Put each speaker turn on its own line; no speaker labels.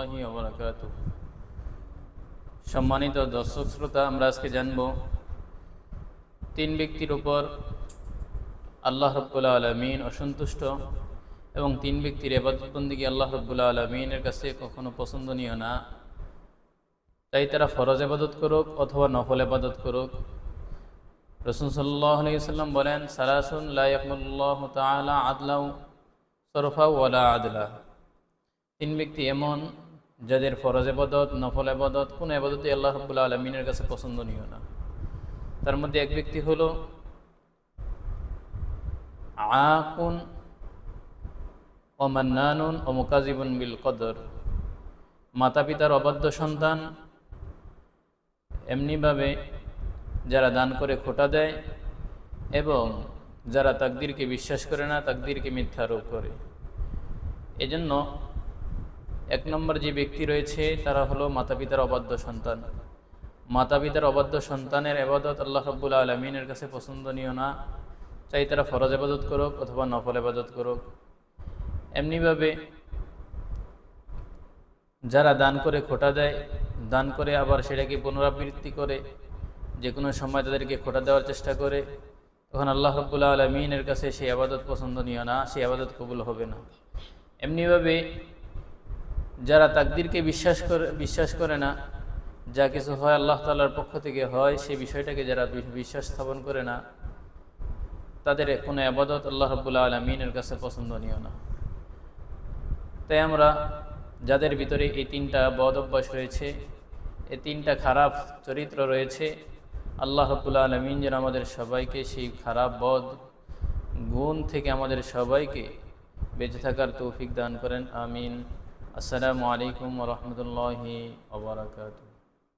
রহমতুল্লাহি ওয়া বারাকাতুহু। সম্মানিত দর্শক শ্রোতা, আমরা আজকে জানব তিন ব্যক্তির উপর আল্লাহ রাব্বুল আলামিন অসন্তুষ্ট এবং তিন ব্যক্তির ইবাদত বন্দেগী আল্লাহ রাব্বুল আলামিনের কাছে কখনো পছন্দনীয় না, তাই তারা ফরজ ইবাদত করুক অথবা নফল ইবাদত করুক। রাসূল সাল্লাল্লাহু আলাইহি ওয়াসাল্লাম বলেন, সালাসুন লা ইয়াকবালুল্লাহু তাআলা আদলাও সরফা ওয়ালা আদলা। তিন ব্যক্তি এমন যাদের ফরজ ইবাদত নফল ইবাদত কোনো ইবাদতই আল্লাহ রাব্বুল আলামিনের কাছে পছন্দনীয় না। তার মধ্যে এক ব্যক্তি হলো আকুন ও মান্নানুন ও মুকাজিবুন বিল কদর, মাতা পিতার অবাধ্য সন্তান, এমনিভাবে যারা দান করে খোটা দেয় এবং যারা তাকদীরকে বিশ্বাস করে না, তাকদীরকে মিথ্যা আরোপ করে। এজন্য এক নম্বর যে ব্যক্তি রয়েছে তারা হলো মাতা পিতার অবাধ্য সন্তান। মাতা পিতার অবাধ্য সন্তানের ইবাদত আল্লাহ রাব্বুল আলামিনের কাছে পছন্দনীয় না, চাই তারা ফরজ ইবাদত করুক অথবা নফল ইবাদত করুক। এমনিভাবে যারা দান করে খোটা দেয়, দান করে আবার সেটাকে পুনরাবৃত্তি করে, যে কোনো সময় তাদেরকে খোটা দেওয়ার চেষ্টা করে, তখন আল্লাহ রাব্বুল আলামিনের কাছে সেই ইবাদত পছন্দনীয় না, সেই ইবাদত কবুল হবে না। এমনিভাবে যারা তাকদীরকে বিশ্বাস করে না, যা কিছু হয় আল্লাহ তাআলার পক্ষ থেকে হয়, সেই বিষয়টাকে যারা বিশ্বাস স্থাপন করে না, তাদের কোনো ইবাদত আল্লাহ রাব্বুল আলামিনের কাছে পছন্দনীয় না। তাই আমরা যাদের ভিতরে এই তিনটা বদ অভ্যাস রয়েছে, এই তিনটা খারাপ চরিত্র রয়েছে, আল্লাহ রাব্বুল আলামিন যেন আমাদের সবাইকে সেই খারাপ বদ গুণ থেকে আমাদের সবাইকে বেঁচে থাকার তৌফিক দান করেন। আমিন। আসসালামু আলাইকুম ওয়া রাহমাতুল্লাহি ওয়া বারাকাতুহু।